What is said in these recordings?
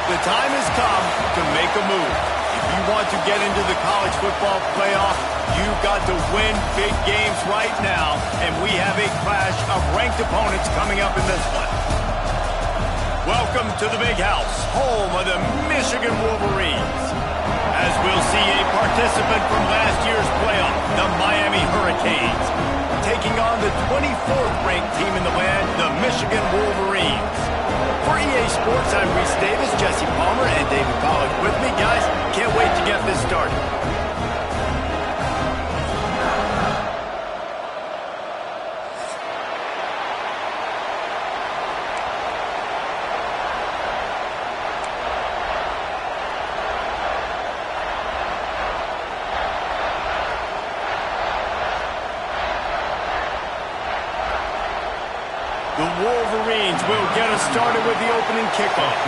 The time has come to make a move. If you want to get into the college football playoff, you've got to win big games right now, and we have a clash of ranked opponents coming up in this one. Welcome to the Big House, home of the Michigan Wolverines. As we'll see a participant from last year's playoff, the Miami Hurricanes, taking on the 24th ranked team in the land, the Michigan Wolverines. For EA Sports, I'm Reese Davis, Jesse Palmer, and David Pollack with me. Guys, can't wait to get this started. The Wolverines will get us started with the opening kickoff.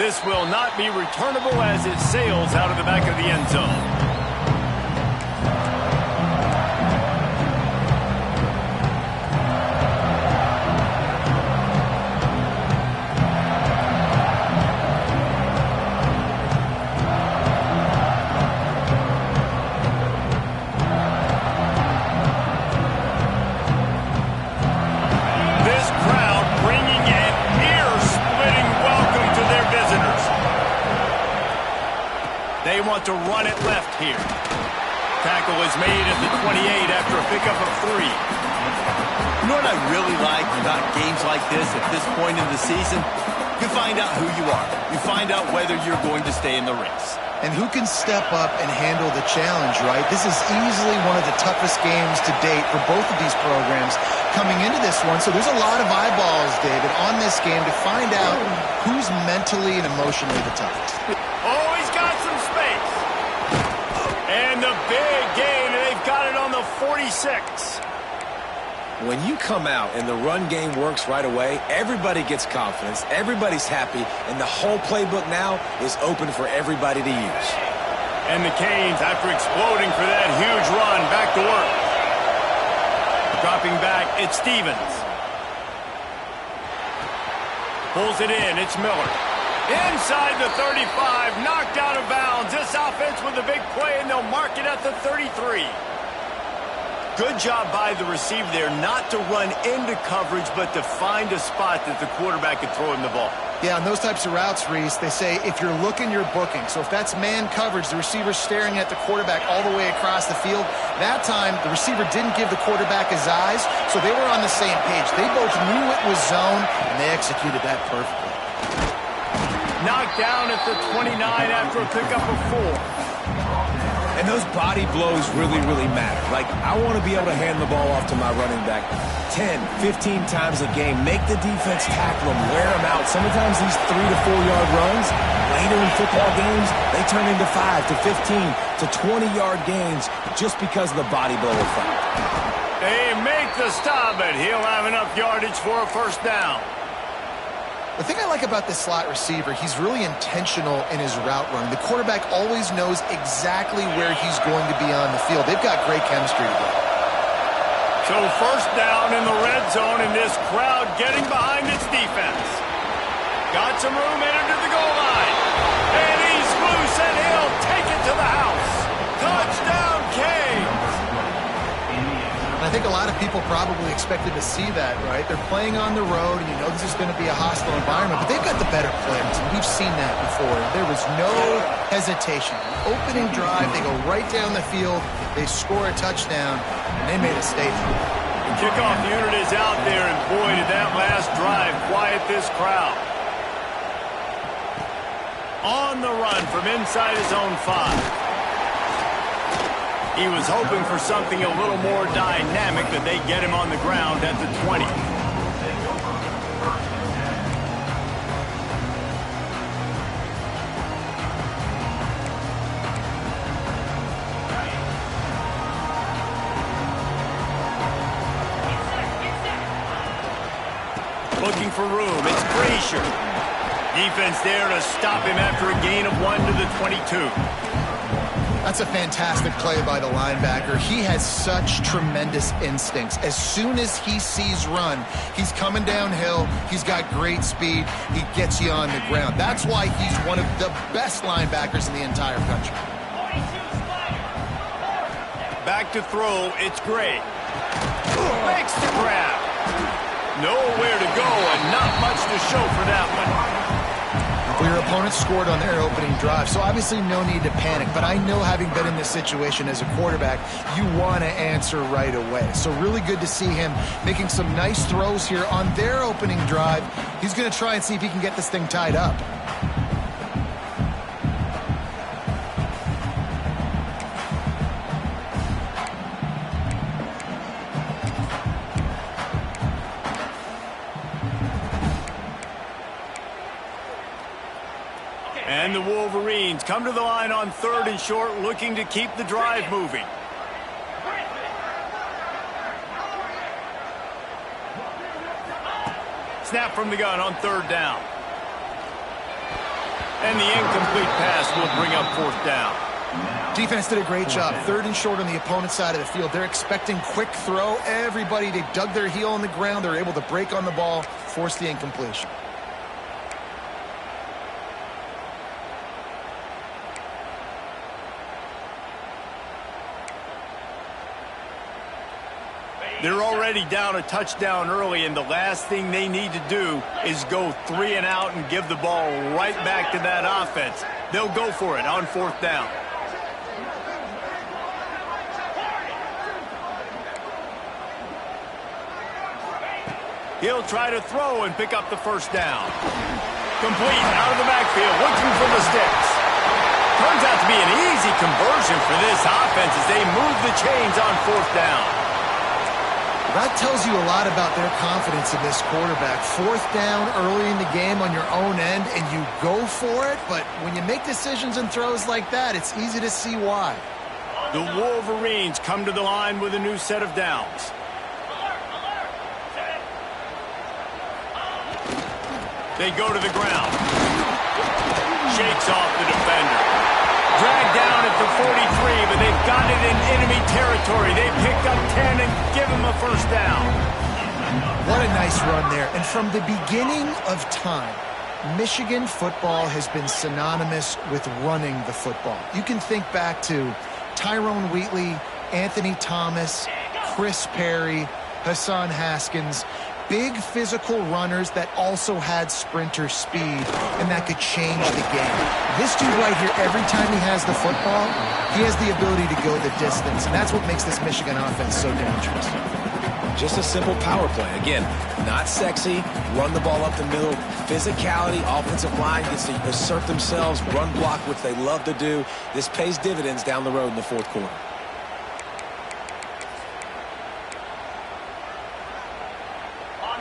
This will not be returnable as it sails out of the back of the end zone. They want to run it left here. Tackle is made at the 28 after a pickup of 3. You know what I really like about games like this at this point in the season? You find out who you are. You find out whether you're going to stay in the race. And who can step up and handle the challenge, right? This is easily one of the toughest games to date for both of these programs coming into this one. So there's a lot of eyeballs, David, on this game to find out who's mentally and emotionally the toughest. Oh, he's got some space. And the big gain, and they've got it on the 46. When you come out and the run game works right away, everybody gets confidence, everybody's happy, and the whole playbook now is open for everybody to use. And the Canes, after exploding for that huge run, back to work. Dropping back, it's Stevens. Pulls it in, it's Miller. Inside the 35, knocked out of bounds. This offense with a big play, and they'll mark it at the 33. Good job by the receiver there not to run into coverage, but to find a spot that the quarterback could throw him the ball. Yeah, on those types of routes, Reese, they say if you're looking, you're booking. So if that's man coverage, the receiver's staring at the quarterback all the way across the field. That time, the receiver didn't give the quarterback his eyes, so they were on the same page. They both knew it was zone, and they executed that perfectly. Knocked down at the 29 after a pickup of 4. And those body blows really, really matter. Like, I want to be able to hand the ball off to my running back 10, 15 times a game. Make the defense tackle them, wear them out. Sometimes these 3 to 4 yard runs, later in football games, they turn into 5 to 15 to 20-yard gains just because of the body blow effect. They make the stop, but he'll have enough yardage for a first down. The thing I like about this slot receiver, he's really intentional in his route running. The quarterback always knows exactly where he's going to be on the field. They've got great chemistry together. So first down in the red zone, and this crowd getting behind its defense. Got some room headed to the goal line. And he's loose, and he'll take it to the house. Touchdown, Canes. I think a lot of people probably expected to see that, right? They're playing on the road, and you know this is going to be a hostile environment, but they've got the better players, and we've seen that before. There was no hesitation. Opening drive, they go right down the field, they score a touchdown, and they made a statement. The kickoff unit is out there, and boy, did that last drive quiet this crowd. On the run from inside his own 5. He was hoping for something a little more dynamic, but they get him on the ground at the 20. Looking for room, it's Frazier. Defense there to stop him after a gain of 1 to the 22. That's a fantastic play by the linebacker. He has such tremendous instincts. As soon as he sees run, he's coming downhill. He's got great speed. He gets you on the ground. That's why he's one of the best linebackers in the entire country. Back to throw, it's Gray. Makes the grab. Nowhere to go and not much to show for that one. Well, your opponent scored on their opening drive, so obviously no need to panic. But I know, having been in this situation as a quarterback, you want to answer right away. So really good to see him making some nice throws here on their opening drive. He's going to try and see if he can get this thing tied up. And the Wolverines come to the line on 3rd and short, looking to keep the drive moving. Snap from the gun on 3rd down. And the incomplete pass will bring up 4th down. Defense did a great job. 3rd and short on the opponent's side of the field. They're expecting quick throw. Everybody, they dug their heel on the ground. They're able to break on the ball, force the incompletion. They're already down a touchdown early, and the last thing they need to do is go 3 and out and give the ball right back to that offense. They'll go for it on 4th down. He'll try to throw and pick up the 1st down. Complete out of the backfield, looking for the sticks. Turns out to be an easy conversion for this offense as they move the chains on 4th down. That tells you a lot about their confidence in this quarterback. 4th down early in the game on your own end, and you go for it, but when you make decisions and throws like that, it's easy to see why. The Wolverines come to the line with a new set of downs. They go to the ground. Shakes off the defender. Dragged down at the 43, but they've got it in enemy territory. They picked up 10 and give him a 1st down. What a nice run there. And from the beginning of time, Michigan football has been synonymous with running the football. You can think back to Tyrone Wheatley, Anthony Thomas, Chris Perry, Hassan Haskins. Big physical runners that also had sprinter speed, and that could change the game. This dude right here, every time he has the football, he has the ability to go the distance, and that's what makes this Michigan offense so dangerous. Just a simple power play. Again, not sexy, run the ball up the middle, physicality, offensive line gets to assert themselves, run block, which they love to do. This pays dividends down the road in the 4th quarter.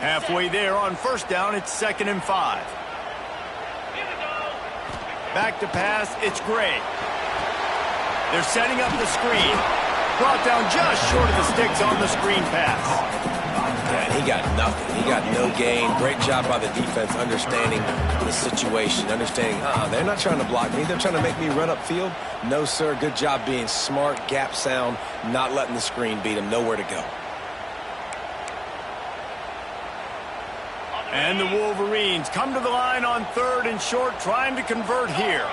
Halfway there on 1st down, it's 2nd and 5. Back to pass, it's Gray. They're setting up the screen. Brought down just short of the sticks on the screen pass. Yeah, he got nothing. He got no gain. Great job by the defense understanding the situation, understanding, they're not trying to block me. They're trying to make me run upfield. No, sir. Good job being smart, gap sound, not letting the screen beat him. Nowhere to go. And the Wolverines come to the line on 3rd and short, trying to convert here.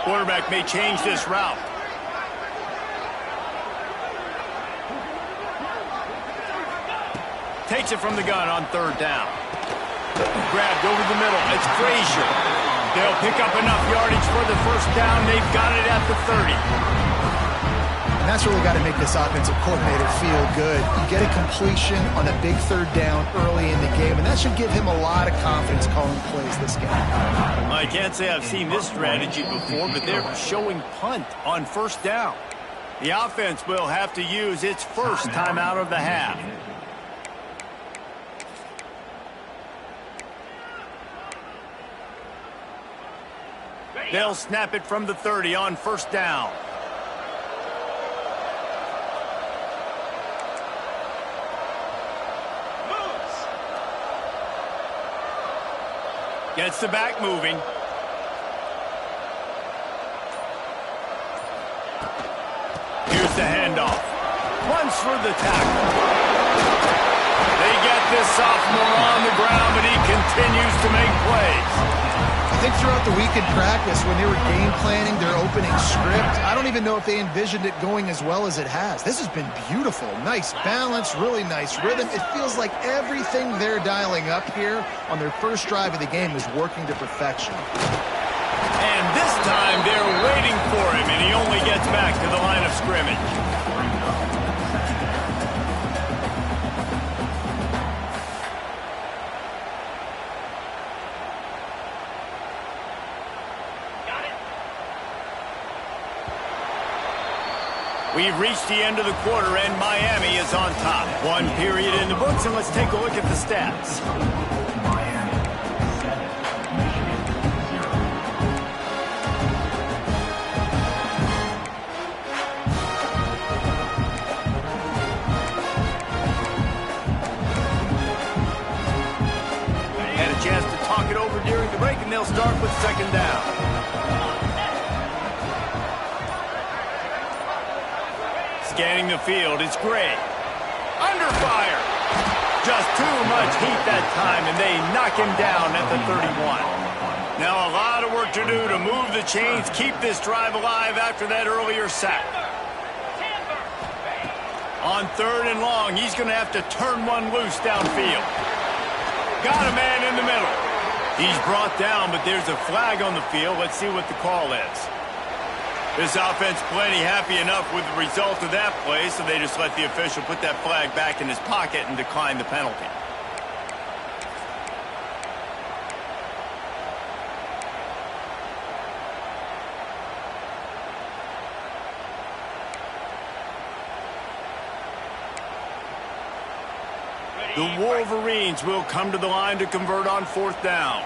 Quarterback may change this route. Takes it from the gun on 3rd down. Grabbed over the middle. It's Frazier. They'll pick up enough yardage for the 1st down. They've got it at the 30. And that's really got to make this offensive coordinator feel good. You get a completion on a big 3rd down early in the game, and that should give him a lot of confidence calling plays this game. I can't say I've seen this strategy before, but they're showing punt on 1st down. The offense will have to use its 1st timeout of the half. They'll snap it from the 30 on 1st down. Gets the back moving. Here's the handoff. Runs for the tackle. They get this sophomore on the ground, but he continues to make plays. I think throughout the week in practice, when they were game planning their opening script, I don't even know if they envisioned it going as well as it has. This has been beautiful. Nice balance, really nice rhythm. It feels like everything they're dialing up here on their 1st drive of the game is working to perfection. And this time they're waiting for him, and he only gets back to the line of scrimmage. We've reached the end of the quarter, and Miami is on top. 1 period in the books, and let's take a look at the stats. Had a chance to they'll start with second down. Scanning the field, it's Gray. Under fire. Just too much heat that time, and they knock him down at the 31. Now a lot of work to do to move the chains, keep this drive alive after that earlier sack. On 3rd and long, he's going to have to turn one loose downfield. Got a man in the middle. He's brought down, but there's a flag on the field. Let's see what the call is. This offense plenty happy enough with the result of that play, so they just let the official put that flag back in his pocket and decline the penalty. The Wolverines will come to the line to convert on 4th down.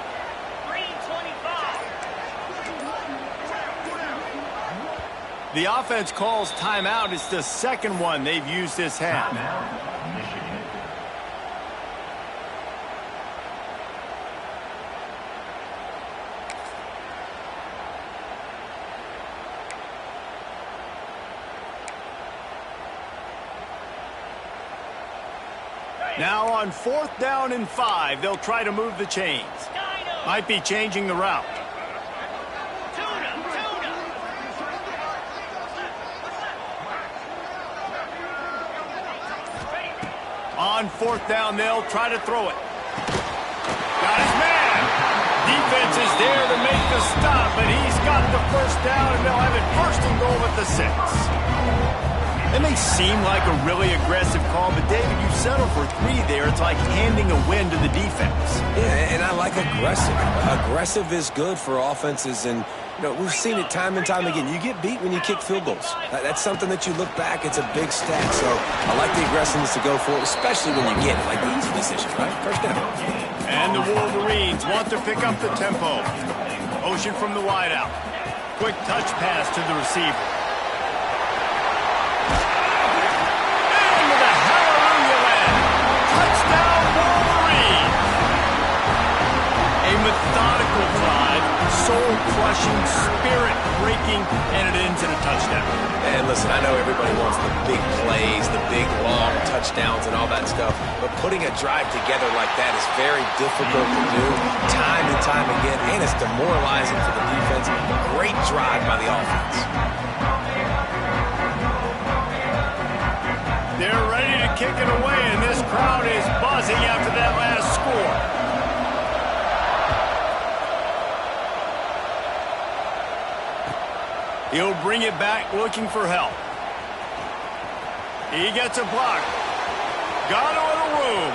The offense calls timeout. It's the second one they've used this half. Now on 4th down and 5, they'll try to move the chains. Might be changing the route. On 4th down, they'll try to throw it. Got his man. Defense is there to make the stop, but he's got the first down, and they'll have it 1st and goal at the 6. It may seem like a really aggressive call, but David, you settle for 3 there. It's like handing a win to the defense. Yeah, and I like aggressive. Aggressive is good for offenses, and we've seen it time and time again. You get beat when you kick field goals. That's something that you look back, it's a big stat. So I like the aggressiveness to go for it, especially when you get it. Like the easy decision, right? First down. And the Wolverines want to pick up the tempo. Motion from the wideout. Quick touch pass to the receiver. And with a hallelujah land. Touchdown Wolverines. A methodical drive, soul-crushing, spirit-breaking, and it ends in a touchdown. And listen, I know everybody wants the big plays, the big long touchdowns and all that stuff, but putting a drive together like that is very difficult to do time and time again, and it's demoralizing for the defense. Great drive by the offense. They're ready to kick it away, and this crowd is buzzing after that last score. He'll bring it back looking for help. He gets a block. Got a little room.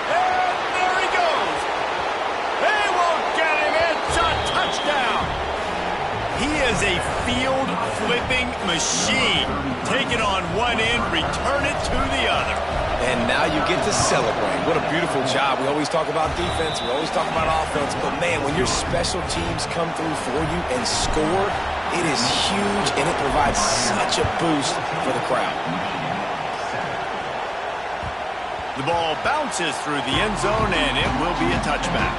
And there he goes. They won't get him. It's a touchdown. He is a field-flipping machine. Take it on one end, return it to the other. And now you get to celebrate. What a beautiful job. We always talk about defense. We always talk about offense. But, man, when your special teams come through for you and score, it is huge, and it provides such a boost for the crowd. The ball bounces through the end zone, and it will be a touchback.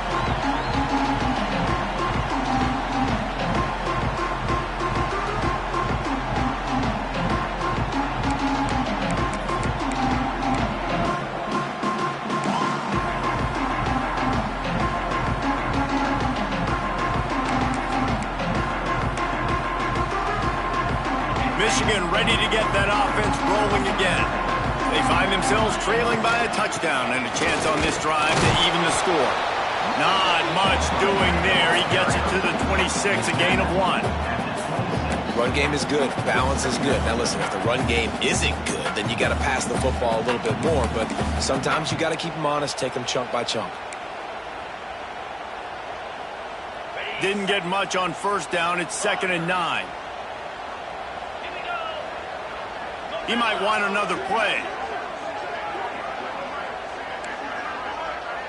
Michigan ready to get that offense rolling again. They find themselves trailing by a touchdown and a chance on this drive to even the score. Not much doing there. He gets it to the 26, a gain of 1. Run game is good. Balance is good. Now listen, if the run game isn't good, then you got to pass the football a little bit more. But sometimes you got to keep them honest, take them chunk by chunk. Didn't get much on 1st down. It's 2nd and 9. He might want another play.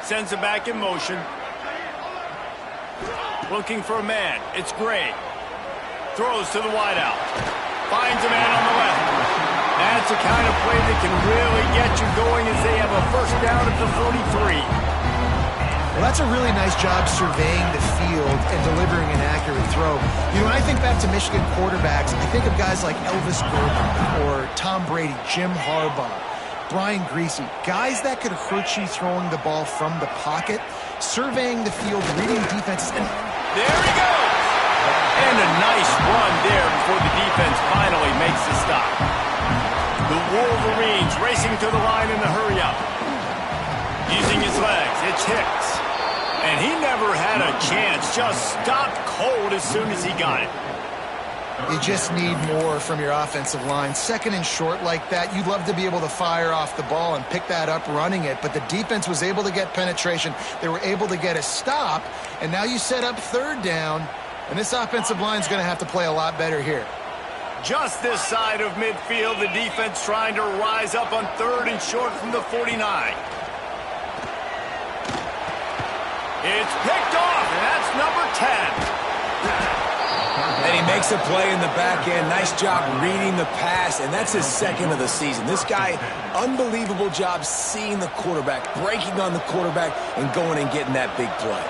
Sends it back in motion. Looking for a man. It's Gray. Throws to the wideout. Finds a man on the left. That's the kind of play that can really get you going as they have a 1st down at the 43. Well, that's a really nice job surveying the field and delivering an accurate throw. You know, when I think back to Michigan quarterbacks, I think of guys like Elvis Gerber or Tom Brady, Jim Harbaugh, Brian Griese, guys that could hurt you throwing the ball from the pocket, surveying the field, reading defenses, and there he goes! And a nice run there before the defense finally makes the stop. The Wolverines racing to the line in the hurry-up. Using his legs, it's Hicks. And he never had a chance, just stopped cold as soon as he got it. You just need more from your offensive line. Second and short like that, you'd love to be able to fire off the ball and pick that up running it, but the defense was able to get penetration. They were able to get a stop, and now you set up third down, and this offensive line is going to have to play a lot better here. Just this side of midfield, the defense trying to rise up on third and short from the 49. It's picked off, and that's number 10. And he makes a play in the back end. Nice job reading the pass, and that's his second of the season. This guy, unbelievable job seeing the quarterback, breaking on the quarterback, and going and getting that big play.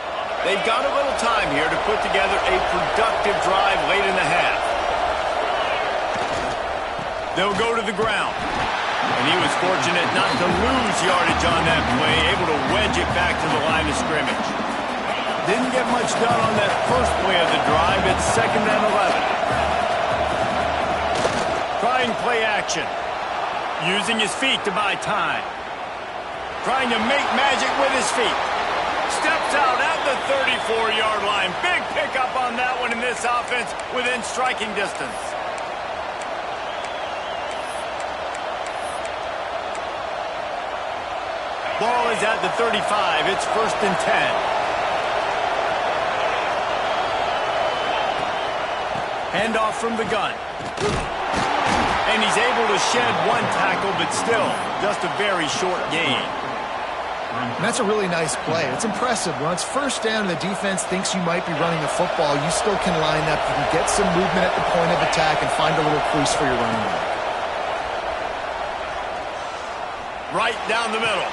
They've got a little time here to put together a productive drive late in the half. They'll go to the ground. And he was fortunate not to lose yardage on that play, able to wedge it back to the line of scrimmage. Didn't get much done on that first play of the drive. It's 2nd and 11. Trying play action. Using his feet to buy time. Trying to make magic with his feet. Steps out at the 34-yard line. Big pickup on that one in this offense within striking distance. Ball is at the 35. It's 1st and 10. Handoff from the gun. And he's able to shed one tackle, but still just a very short gain. And that's a really nice play. It's impressive. When it's 1st down and the defense thinks you might be running the football, you still can line up. You can get some movement at the point of attack and find a little crease for your running back. Right down the middle.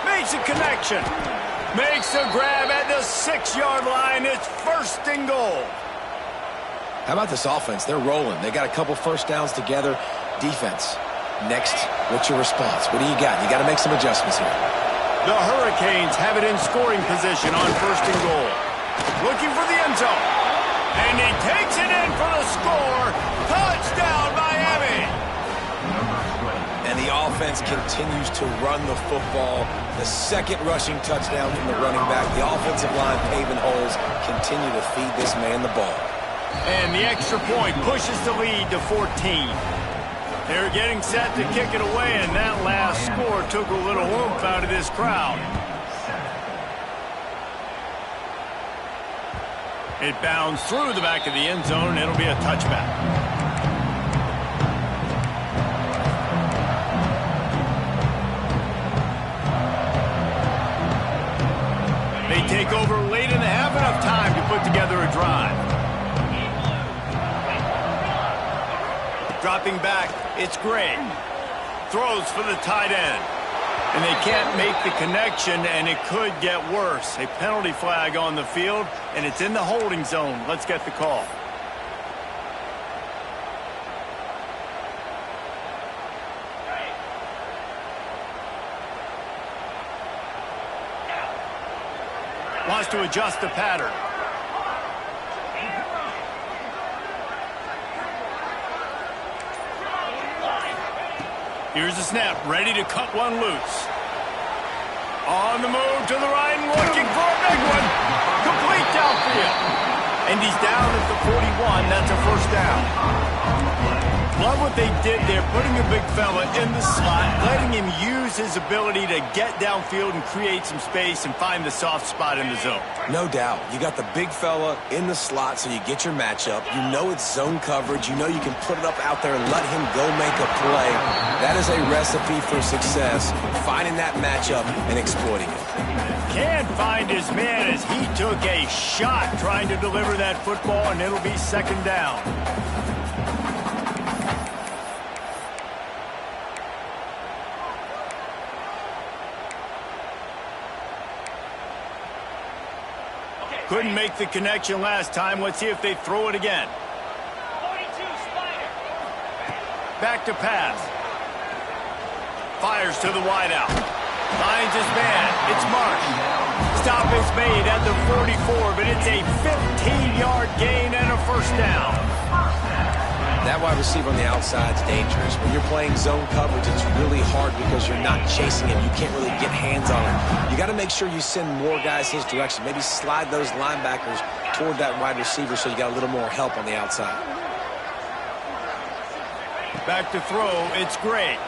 Makes a connection. Makes a grab at the 6-yard line. It's 1st and goal. How about this offense? They're rolling. They got a couple first downs together. Defense. Next, what's your response? What do you got? You got to make some adjustments here. The Hurricanes have it in scoring position on 1st and goal. Looking for the end zone. And he takes it in for the score. Touchdown, Miami. And the offense continues to run the football. The 2nd rushing touchdown from the running back. The offensive line paving holes. Continue to feed this man the ball. And the extra point pushes the lead to 14. They're getting set to kick it away, and that last score took a little oomph out of this crowd. It bounds through the back of the end zone, and it'll be a touchback. They take over late in the half, enough time to put together a drive. Dropping back, it's Gray. Throws for the tight end. And they can't make the connection, and it could get worse. A penalty flag on the field, and it's in the holding zone. Let's get the call. Wants to adjust the pattern. Here's the snap, ready to cut one loose. On the move to the right, looking for a big one. Complete downfield. And he's down at the 41. That's a 1st down. Love what they did there, putting a big fella in the slot, letting him use his ability to get downfield and create some space and find the soft spot in the zone. No doubt. You got the big fella in the slot, so you get your matchup. You know it's zone coverage. You know you can put it up out there and let him go make a play. That is a recipe for success, finding that matchup and exploiting it. Can't find his man as he took a shot trying to deliver that football, and it'll be 2nd down. Couldn't make the connection last time. Let's see if they throw it again. Back to pass. Fires to the wideout. Finds his man. It's marked. Stop is made at the 44, but it's a 15-yard gain and a first down. That wide receiver on the outside is dangerous. When you're playing zone coverage, it's really hard because you're not chasing him. You can't really get hands on him. You got to make sure you send more guys his direction. Maybe slide those linebackers toward that wide receiver so you got a little more help on the outside. Back to throw. It's Gray.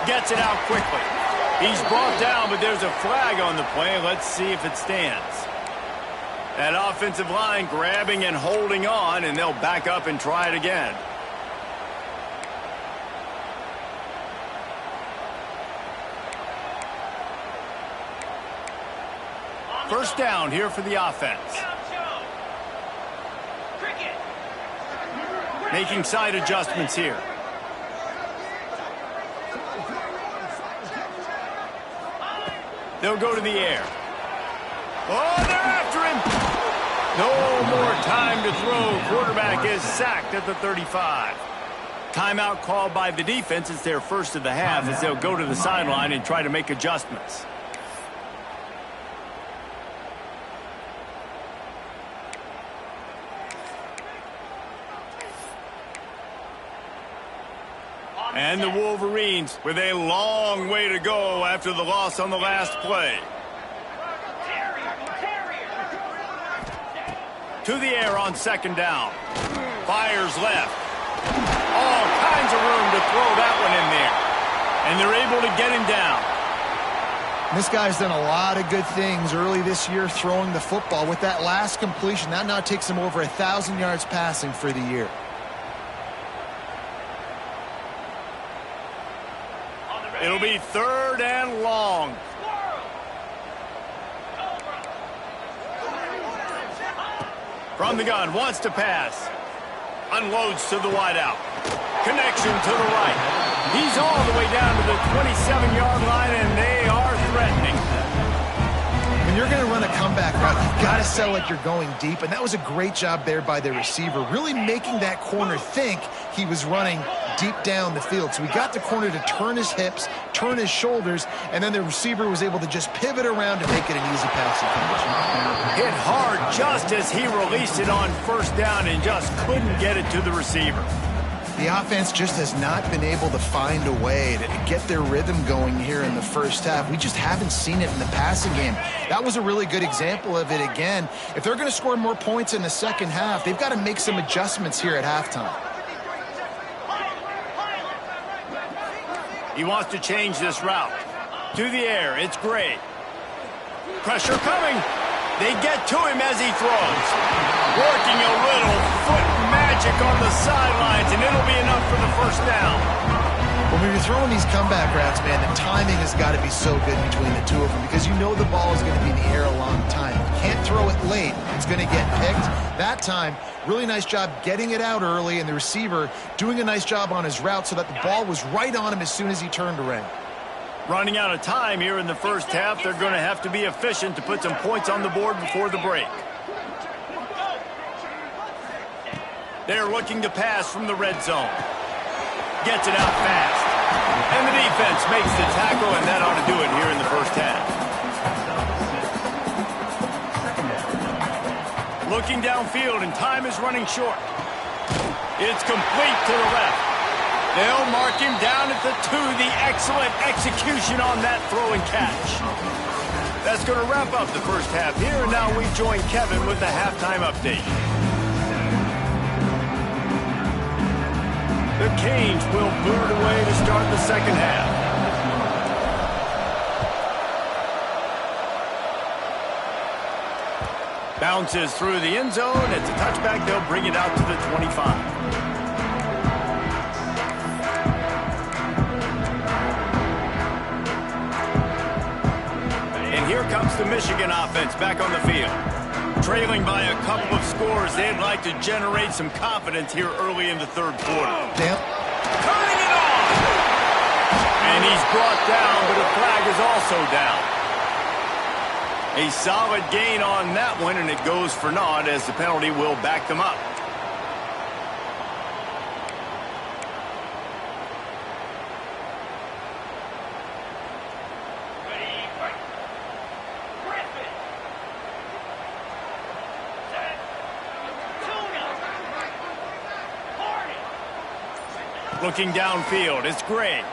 Gets it out quickly. He's brought down, but there's a flag on the play. Let's see if it stands. That offensive line grabbing and holding on, and they'll back up and try it again. First down here for the offense. Making side adjustments here. They'll go to the air. Oh, they're after him. No more time to throw. Quarterback is sacked at the 35. Timeout called by the defense. It's their first of the half as they'll go to the sideline and try to make adjustments. And the Wolverines with a long way to go after the loss on the last play. To the air on second down. Fires left. All kinds of room to throw that one in there. And they're able to get him down. This guy's done a lot of good things early this year throwing the football. With that last completion, that now takes him over 1,000 yards passing for the year. It'll be third and long. From the gun, wants to pass. Unloads to the wideout. Connection to the right. He's all the way down to the 27-yard line, and they are threatening. When you're going to run a comeback route, you've got to sell like you're going deep, and that was a great job there by the receiver, really making that corner think he was running deep down the field. So he got the corner to turn his hips, turn his shoulders, and then the receiver was able to just pivot around to make it an easy passing completion. Hit hard just as he released it on first down and just couldn't get it to the receiver. The offense just has not been able to find a way to get their rhythm going here in the first half. We just haven't seen it in the passing game. That was a really good example of it again. If they're going to score more points in the second half, they've got to make some adjustments here at halftime. He wants to change this route. To the air, it's Gray. Pressure coming. They get to him as he throws. Working a little foot magic on the sidelines, and it'll be enough for the first down. When you're throwing these comeback routes, man, the timing has got to be so good between the two of them because you know the ball is going to be in the air a long time. You can't throw it late. It's going to get picked. That time, really nice job getting it out early, and the receiver doing a nice job on his route so that the ball was right on him as soon as he turned around. Running out of time here in the first half, they're going to have to be efficient to put some points on the board before the break. They're looking to pass from the red zone. Gets it out fast. And the defense makes the tackle, and that ought to do it here in the first half. Looking downfield, and time is running short. It's complete to the left. They'll mark him down at the 2. The excellent execution on that throw and catch. That's going to wrap up the first half here, and now we join Kevin with the halftime update. The Canes will boot it away to start the second half. Bounces through the end zone. It's a touchback. They'll bring it out to the 25. And here comes the Michigan offense back on the field. Trailing by a couple of scores, they'd like to generate some confidence here early in the third quarter. Damn. Turning it on! And he's brought down, but a flag is also down. A solid gain on that one, and it goes for naught as the penalty will back them up. Looking downfield, it's Gray.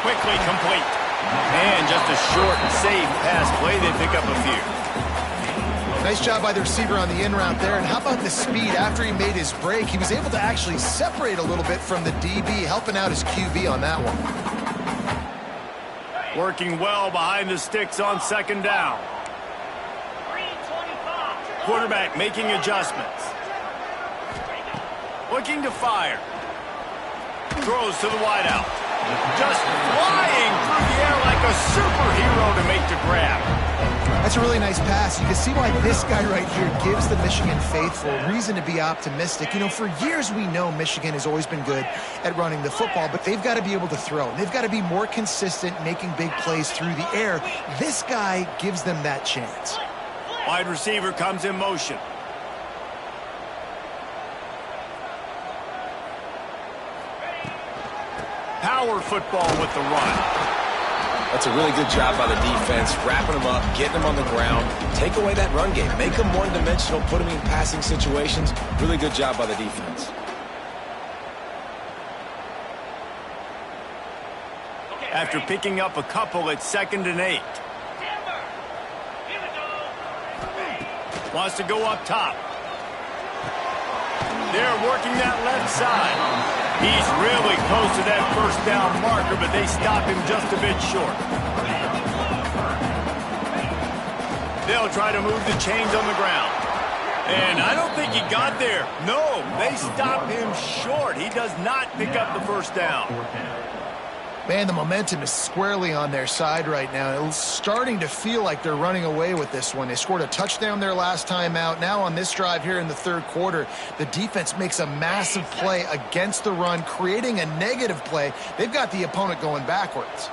Quickly complete. And just a short, safe pass play. They pick up a few. Nice job by the receiver on the in route there. And how about the speed? After he made his break, he was able to actually separate a little bit from the DB, helping out his QB on that one. Working well behind the sticks on second down. Quarterback making adjustments. Looking to fire. Throws to the wideout. Just flying through the air like a superhero to make the grab. That's a really nice pass. You can see why this guy right here gives the Michigan faithful reason to be optimistic. You know, for years we know Michigan has always been good at running the football, but they've got to be able to throw. They've got to be more consistent making big plays through the air. This guy gives them that chance. Wide receiver comes in motion. Power football with the run. That's a really good job by the defense, wrapping them up, getting them on the ground. Take away that run game. Make them one-dimensional, put them in passing situations. Really good job by the defense. After picking up a couple, it's 2nd and 8. Wants to go up top. They're working that left side. He's really close to that first down marker, but they stop him just a bit short. They'll try to move the chains on the ground. And I don't think he got there. No, they stop him short. He does not pick up the first down. Man, the momentum is squarely on their side right now. It's starting to feel like they're running away with this one. They scored a touchdown their last time out. Now on this drive here in the third quarter, the defense makes a massive play against the run, creating a negative play. They've got the opponent going backwards.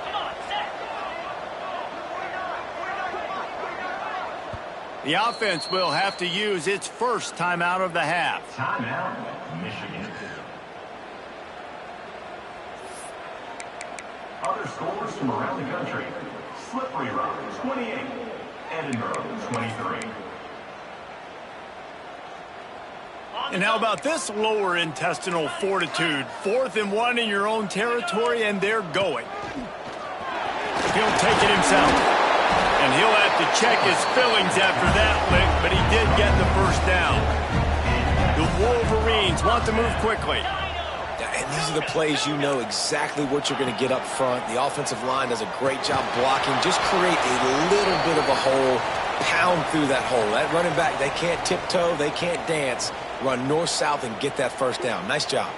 The offense will have to use its first timeout of the half. Timeout, Michigan. Other scores from around the country. Slippery Rock, 28. Edinburgh, 23. And how about this lower intestinal fortitude? 4th and 1 in your own territory, and they're going. He'll take it himself. And he'll have to check his fillings after that lick, but he did get the first down. The Wolverines want to move quickly. And these are the plays you know exactly what you're going to get up front. The offensive line does a great job blocking. Just create a little bit of a hole, pound through that hole. That running back, they can't tiptoe, they can't dance. Run north-south and get that first down. Nice job.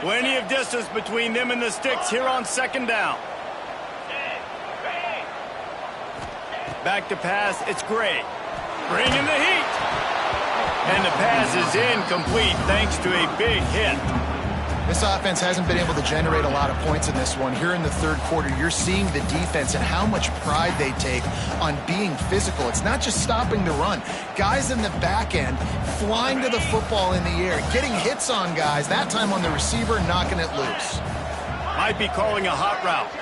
Plenty of distance between them and the sticks here on second down. Back to pass, it's Gray. Bringing the heat. And the pass is incomplete thanks to a big hit. This offense hasn't been able to generate a lot of points in this one. Here in the third quarter, you're seeing the defense and how much pride they take on being physical. It's not just stopping the run. Guys in the back end flying to the football in the air, getting hits on guys, that time on the receiver, knocking it loose. Might be calling a hot route.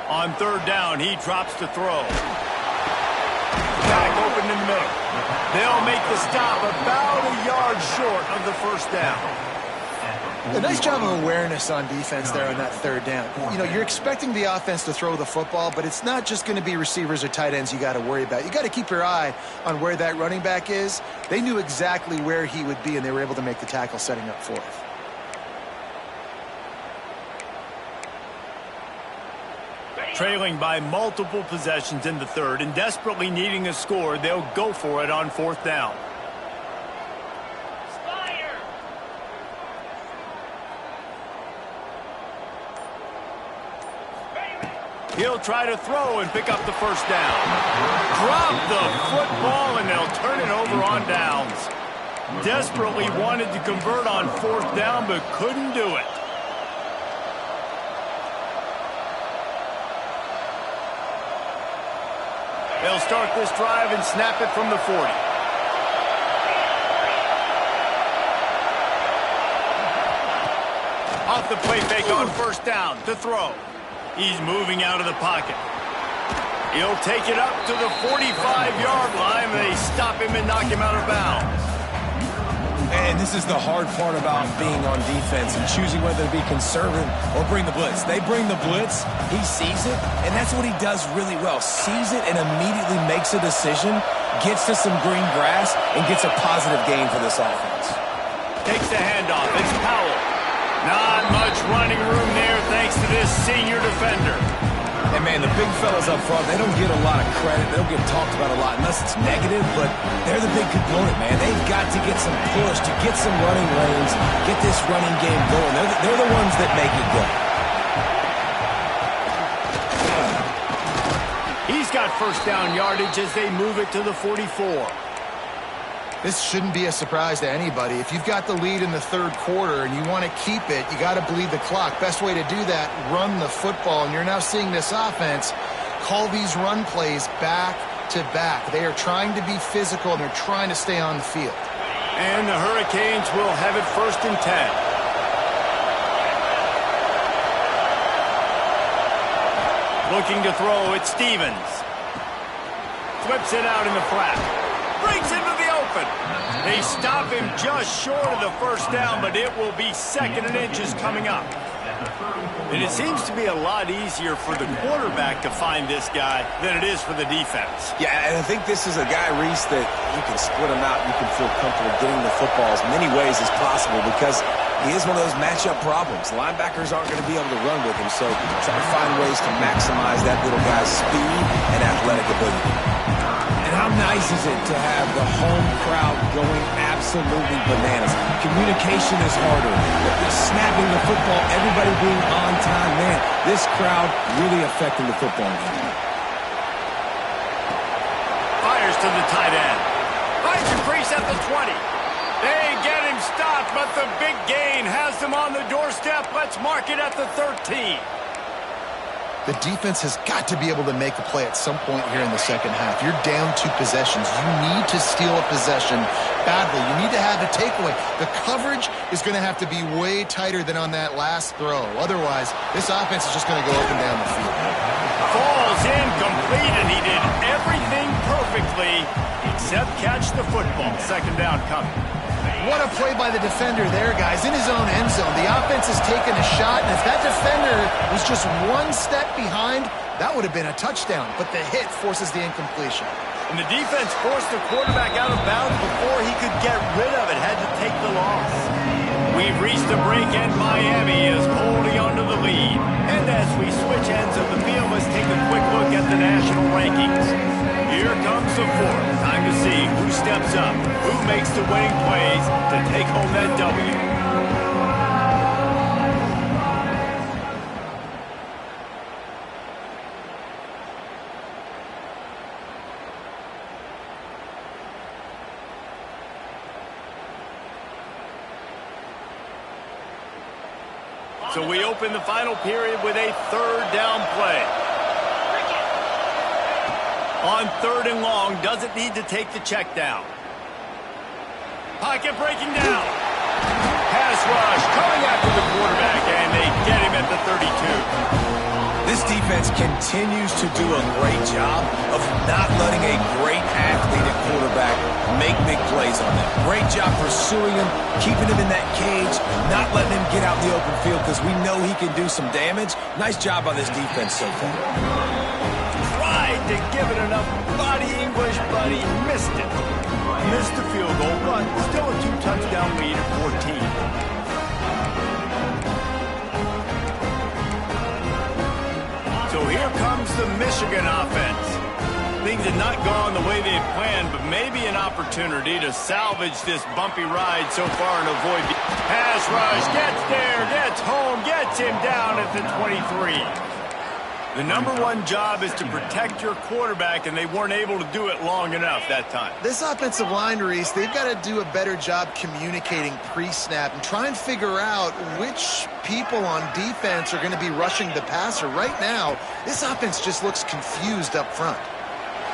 On third down, he drops to throw. Back open in the middle. They'll make the stop about a yard short of the first down. A nice job of awareness on defense there on that third down. You know, you're expecting the offense to throw the football, but it's not just going to be receivers or tight ends you got to worry about. You got to keep your eye on where that running back is. They knew exactly where he would be, and they were able to make the tackle setting up fourth. Trailing by multiple possessions in the third and desperately needing a score, they'll go for it on fourth down. He'll try to throw and pick up the first down. Drop the football, and they'll turn it over on downs. Desperately wanted to convert on 4th down, but couldn't do it. They'll start this drive and snap it from the 40. Off the play fake on 1st down to throw. He's moving out of the pocket. He'll take it up to the 45-yard line. They stop him and knock him out of bounds. And this is the hard part about being on defense and choosing whether to be conservative or bring the blitz. They bring the blitz, he sees it, and that's what he does really well. Sees it and immediately makes a decision, gets to some green grass, and gets a positive gain for this offense. Takes the handoff. It's Powell. Not much running room there thanks to this senior defender. And, man, the big fellas up front, they don't get a lot of credit. They don't get talked about a lot unless it's negative, but they're the big component, man. They've got to get some push, to get some running lanes, get this running game going. They're the ones that make it go. He's got 1st down yardage as they move it to the 44. This shouldn't be a surprise to anybody. If you've got the lead in the 3rd quarter and you want to keep it, you got to bleed the clock. Best way to do that, run the football. And you're now seeing this offense call these run plays back to back. They are trying to be physical, and they're trying to stay on the field. And the Hurricanes will have it 1st and 10. Looking to throw, it's Stevens. Flips it out in the flat. Brings him to the open. They stop him just short of the 1st down, but it will be 2nd and inches coming up. And it seems to be a lot easier for the quarterback to find this guy than it is for the defense. Yeah, and I think this is a guy, Reese, that you can split him out. You can feel comfortable getting the football as many ways as possible because he is one of those matchup problems. Linebackers aren't going to be able to run with him, so try to find ways to maximize that little guy's speed and athletic ability. And how nice is it to have the home crowd going absolutely bananas? Communication is harder. Snapping the football, everybody being on time. Man, this crowd really affecting the football game. Fires to the tight end. Finds a crease at the 20. They get him stopped, but the big gain has them on the doorstep. Let's mark it at the 13. The defense has got to be able to make a play at some point here in the 2nd half. You're down 2 possessions. You need to steal a possession badly. You need to have a takeaway. The coverage is going to have to be way tighter than on that last throw. Otherwise, this offense is just going to go up and down the field. Falls incomplete, and he did everything perfectly except catch the football. 2nd down coming. What a play by the defender there, guys. In his own end zone, the offense has taken a shot, and if that defender was just 1 step behind, that would have been a touchdown. But the hit forces the incompletion. And the defense forced the quarterback out of bounds before he could get rid of it. Had to take the loss. We've reached the break, and Miami is holding onto the lead. And as we switch ends of the field, let's take a quick look at the national rankings. Here comes the 4th. Time to see who steps up, who makes the winning plays to take home that W. So we open the final period with a 3rd down play. On 3rd and long, doesn't need to take the check down. Pocket breaking down. Pass rush coming after the quarterback, and they get him at the 32. This defense continues to do a great job of not letting a great athlete at quarterback make big plays on them. Great job pursuing him, keeping him in that cage, not letting him get out in the open field because we know he can do some damage. Nice job by this defense so far. Tried to give it enough body English, but he missed it. Missed the field goal, but still a 2-touchdown lead at 14. So here comes the Michigan offense. Things had not gone the way they had planned, but maybe an opportunity to salvage this bumpy ride so far and avoid the pass rush. Gets there, gets home, gets him down at the 23. The number one job is to protect your quarterback, and they weren't able to do it long enough that time. This offensive line, Reese, they've got to do a better job communicating pre-snap and try and figure out which people on defense are going to be rushing the passer. Right now, this offense just looks confused up front.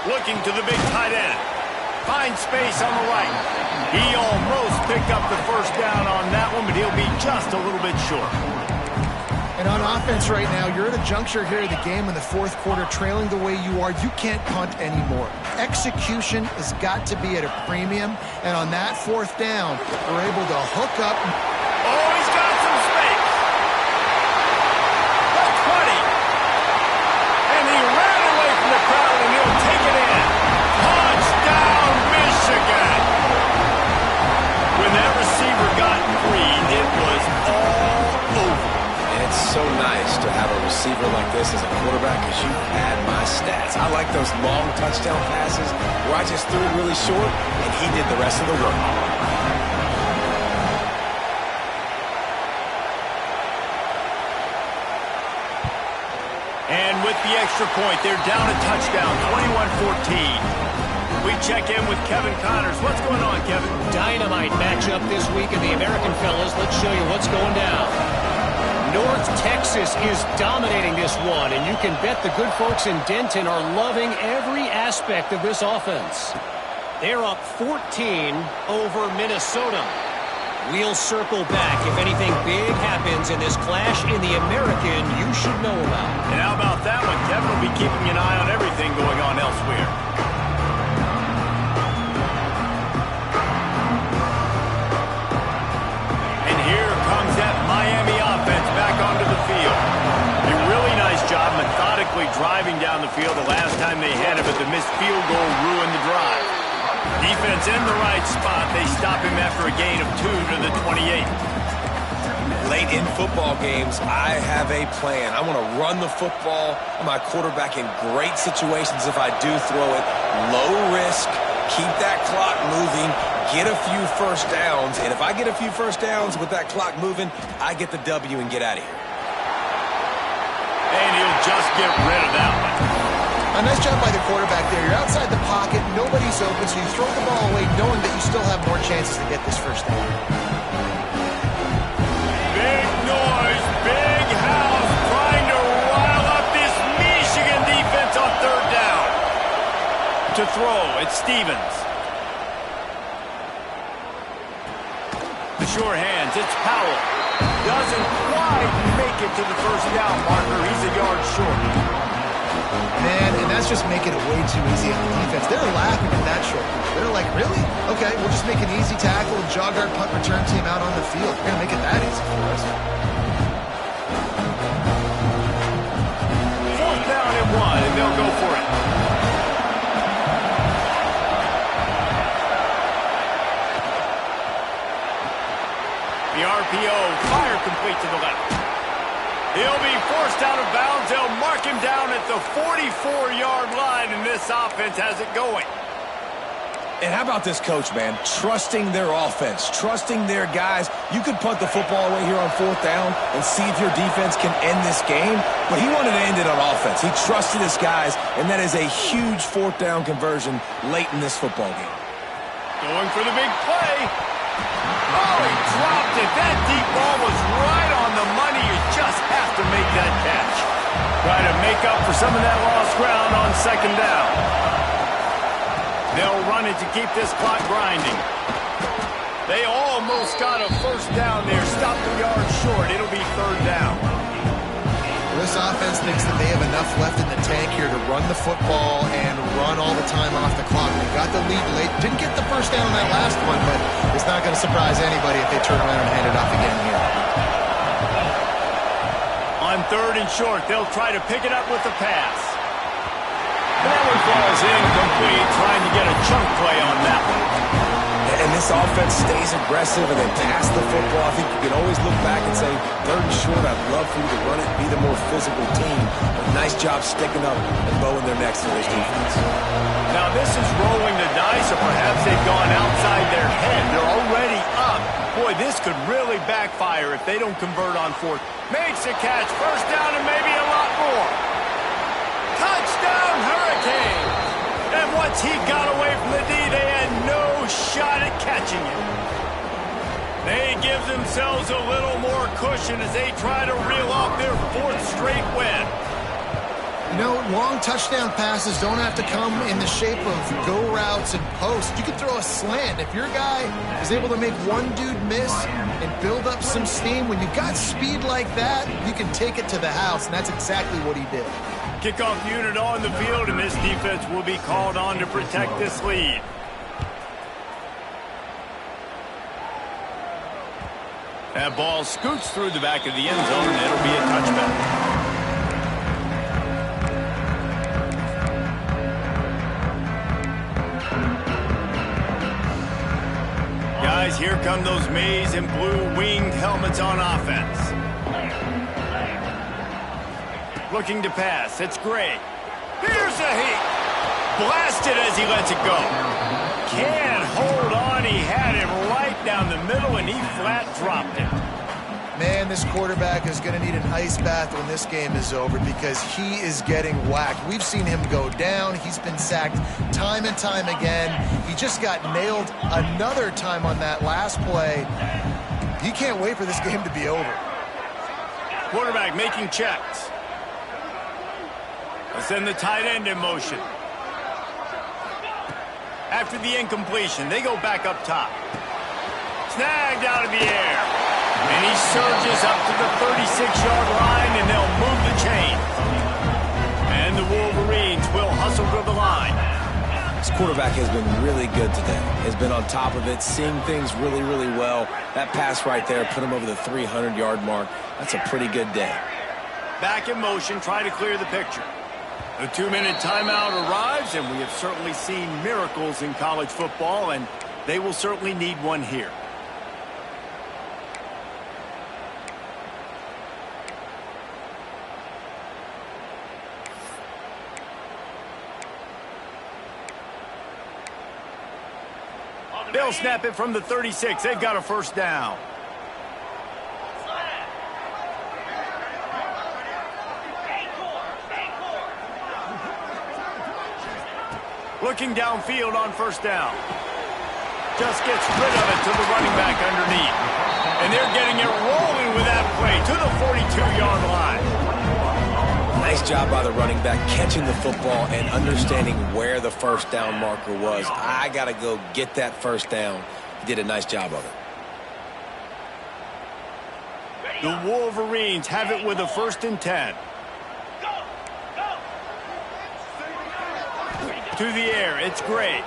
Looking to the big tight end. Finds space on the right. He almost picked up the first down on that one, but he'll be just a little bit short. And on offense right now, you're at a juncture here of the game in the fourth quarter, trailing the way you are. You can't punt anymore. Execution has got to be at a premium. And on that fourth down, we're able to hook up. Oh, he's got some space. The 20. And he ran away from the crowd, and he'll take it in. Touchdown, Michigan. When that receiver got free, it was all over. It's so nice to have a receiver like this as a quarterback because you had my stats. I like those long touchdown passes where I just threw it really short and he did the rest of the work. And with the extra point, they're down a touchdown, 21-14. We check in with Kevin Connors. What's going on, Kevin? Dynamite matchup this week in the American, fellas. Let's show you what's going down. North Texas is dominating this one, and you can bet the good folks in Denton are loving every aspect of this offense. They're up 14 over Minnesota. We'll circle back if anything big happens in this clash in the American you should know about. And how about that one? Kevin will be keeping an eye on everything going on elsewhere. And here comes that Miami offense back onto the field. A really nice job methodically driving down the field the last time they had it, but the missed field goal ruined the drive. Defense in the right spot. They stop him after a gain of 2 to the 28. Late in football games, I have a plan. I want to run the football, my quarterback in great situations if I do throw it. Low risk, keep that clock moving, get a few first downs. And if I get a few first downs with that clock moving, I get the W and get out of here. And he'll just get rid of that one. A nice job by the quarterback there. You're outside the pocket, nobody's open, so you throw the ball away knowing that you still have more chances to get this first down. Big noise, big house, trying to rile up this Michigan defense on third down. To throw, it's Stevens. The sure hands, it's Powell. Doesn't quite make it to the first down marker. He's a yard short. Man, and that's just making it way too easy on the defense. They're laughing at that short. They're like, really? Okay, we'll just make an easy tackle and jog our punt return team out on the field. We're going to make it that easy for us. Fourth down and 1, and they'll go for it. The RPO, fire complete to the left. He'll be forced out of bounds. They'll mark him down at the 44-yard line, and this offense has it going. And how about this coach, man? Trusting their offense, trusting their guys. You could punt the football away here on fourth down and see if your defense can end this game, but he wanted to end it on offense. He trusted his guys, and that is a huge fourth down conversion late in this football game. Going for the big play. Oh, he dropped it. That deep ball was right on the money. You just have to make that catch. Try to make up for some of that lost ground on second down. They'll run it to keep this clock grinding. They almost got a first down there. Stopped a yard short. It'll be third down. This offense thinks that they have enough left in the tank here to run the football and run all the time off the clock. They got the lead late. Didn't get the first down on that last one, but it's not going to surprise anybody if they turn around and hand it off again here. On third and short, they'll try to pick it up with the pass. That one falls incomplete, trying to get a chunk play on that one. And this offense stays aggressive and then pass the football. I think you can always look back and say, third and short, I'd love for you to run it, be the more physical team. But nice job sticking up and bowing their necks to this defense. Now this is rolling the dice, or perhaps they've gone outside their head. They're already up. Boy, this could really backfire if they don't convert on fourth. Makes a catch, first down and maybe a lot more. Touchdown, Hurricane! And once he got away from the D, they had no shot at catching it. They give themselves a little more cushion as they try to reel off their 4th straight win. You know, long touchdown passes don't have to come in the shape of go routes and posts. You can throw a slant. If your guy is able to make one dude miss and build up some steam, when you've got speed like that, you can take it to the house, and that's exactly what he did. Kickoff unit on the field, and this defense will be called on to protect this lead. That ball scoots through the back of the end zone, and it'll be a touchback. Guys, here come those maize and blue winged helmets on offense. Looking to pass. It's Gray. Here's a heat. Blasted as he lets it go. Can't hold on. He had him right down the middle, and he flat dropped it. Man, this quarterback is going to need an ice bath when this game is over because he is getting whacked. We've seen him go down. He's been sacked time and time again. He just got nailed another time on that last play. He can't wait for this game to be over. Quarterback making checks. Let's send the tight end in motion. After the incompletion, they go back up top. Snagged out of the air. And he surges up to the 36-yard line, and they'll move the chain. And the Wolverines will hustle to the line. This quarterback has been really good today. Has been on top of it, seeing things really, really well. That pass right there put him over the 300-yard mark. That's a pretty good day. Back in motion, try to clear the picture. The 2-minute timeout arrives, and we have certainly seen miracles in college football, and they will certainly need one here. They'll snap it from the 36. They've got a first down. Looking downfield on first down. Just gets rid of it to the running back underneath. And they're getting it rolling with that play to the 42-yard line. Nice job by the running back catching the football and understanding where the first down marker was. I got to go get that first down. He did a nice job of it. The Wolverines have it with a 1st and 10. To the air, it's Gray.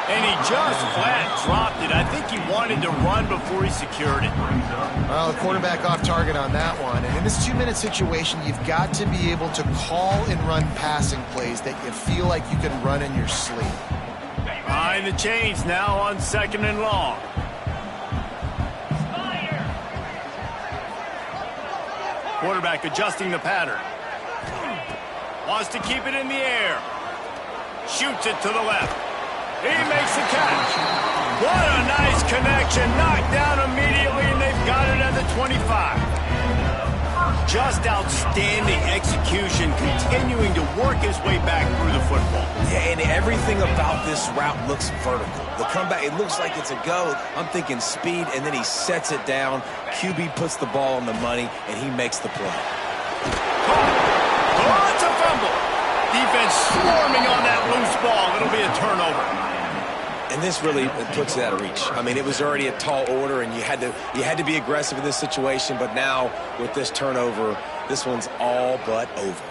And he just flat dropped it. I think he wanted to run before he secured it. Well, the quarterback off target on that one. And in this 2-minute situation, you've got to be able to call and run passing plays that you feel like you can run in your sleep. Behind the chains now on 2nd and long. Quarterback adjusting the pattern. Wants to keep it in the air. Shoots it to the left. He makes the catch. What a nice connection. Knocked down immediately, and they've got it at the 25. Just outstanding execution, continuing to work his way back through the football. Yeah, and everything about this route looks vertical. The comeback, it looks like it's a go. I'm thinking speed, and then he sets it down. QB puts the ball on the money, and he makes the play. Oh, it's a fumble. Defense swarming on that loose ball. It'll be a turnover. And this really puts it out of reach. I mean, it was already a tall order, and you had to be aggressive in this situation. But now, with this turnover, this one's all but over.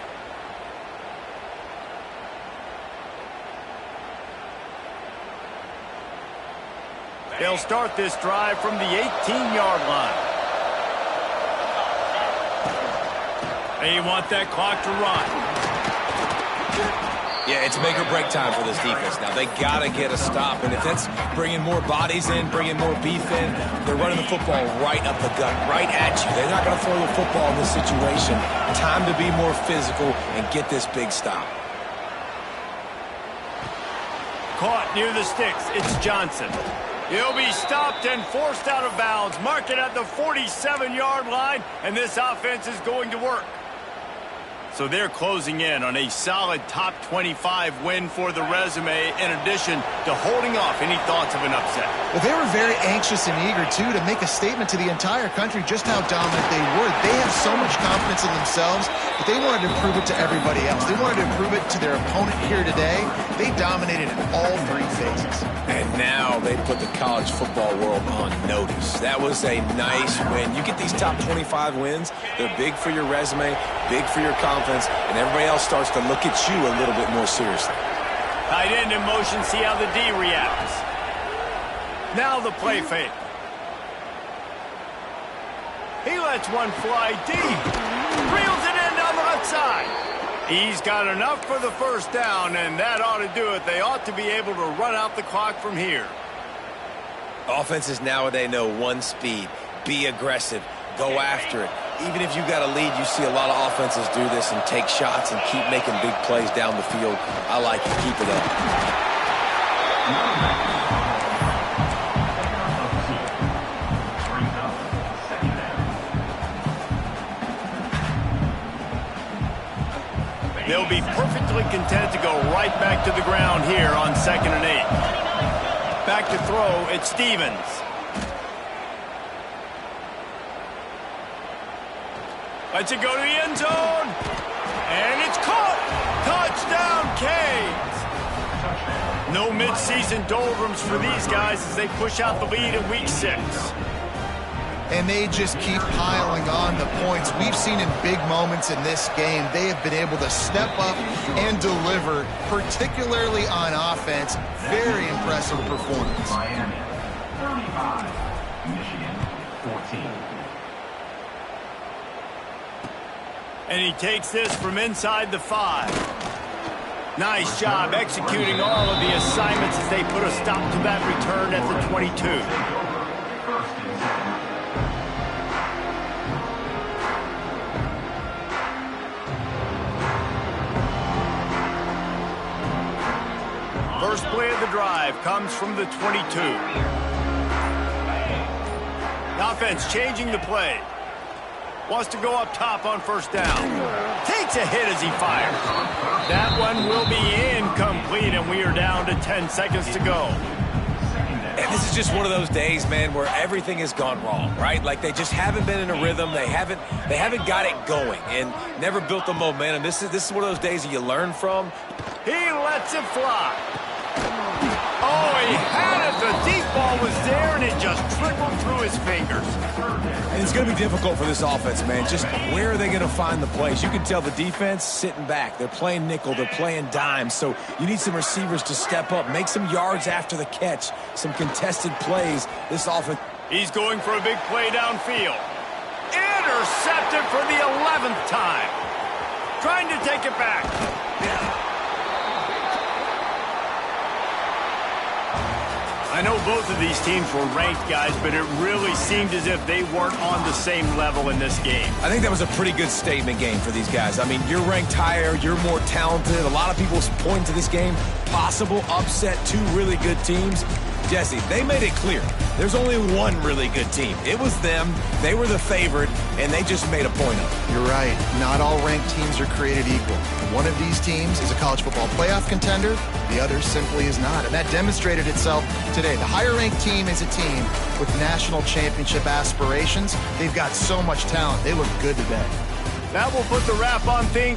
They'll start this drive from the 18-yard line. They want that clock to run. Yeah, it's make or break time for this defense. Now, they got to get a stop, and if that's bringing more bodies in, bringing more beef in, they're running the football right up the gut, right at you. They're not going to throw the football in this situation. Time to be more physical and get this big stop. Caught near the sticks. It's Johnson. He'll be stopped and forced out of bounds. Mark it at the 47-yard line, and this offense is going to work. So they're closing in on a solid top 25 win for the resume, in addition to holding off any thoughts of an upset. Well, they were very anxious and eager, too, to make a statement to the entire country just how dominant they were. They have so much confidence in themselves, but they wanted to prove it to everybody else. They wanted to prove it to their opponent here today. They dominated in all three phases. And now they put the college football world on notice. That was a nice win. You get these top 25 wins, they're big for your resume, big for your confidence, and everybody else starts to look at you a little bit more seriously. Tight end in motion, see how the D reacts. Now the play fake. He lets one fly deep. Reels it in down the left side. He's got enough for the first down, and that ought to do it. They ought to be able to run out the clock from here. Offenses nowadays know one speed. Be aggressive. Go after it. Even if you got a lead, you see a lot of offenses do this and take shots and keep making big plays down the field. I like it. Keep it up. They'll be perfectly content to go right back to the ground here on 2nd and 8. Back to throw, it's Stevens. Lets it go to the end zone. And it's caught. Touchdown, Canes. No midseason doldrums for these guys as they push out the lead in Week 6. And they just keep piling on the points. We've seen in big moments in this game, they have been able to step up and deliver, particularly on offense. Very impressive performance. Miami, 35. Michigan, 14. And he takes this from inside the 5. Nice job executing all of the assignments as they put a stop to that return at the 22. First and 10. First play of the drive comes from the 22. The offense changing the play. Wants to go up top on first down. Takes a hit as he fires. That one will be incomplete, and we are down to 10 seconds to go. And this is just one of those days, man, where everything has gone wrong, right? Like they just haven't been in a rhythm. They haven't got it going and never built the momentum. This is one of those days that you learn from. He lets it fly. Oh, he had it. The deep ball was there, and it just trickled through his fingers. And it's going to be difficult for this offense, man. Just where are they going to find the plays? You can tell the defense sitting back. They're playing nickel. They're playing dime. So you need some receivers to step up, make some yards after the catch, some contested plays. This offense. He's going for a big play downfield. Intercepted for the 11th time. Trying to take it back. I know both of these teams were ranked, guys, but it really seemed as if they weren't on the same level in this game. I think that was a pretty good statement game for these guys. I mean, you're ranked higher, you're more talented. A lot of people point to this game, possible upset, two really good teams. Jesse, they made it clear. There's only one really good team. It was them. They were the favorite, and they just made a point of it. You're right. Not all ranked teams are created equal. One of these teams is a college football playoff contender. The other simply is not. And that demonstrated itself today. The higher-ranked team is a team with national championship aspirations. They've got so much talent. They look good today. That will put the wrap on things.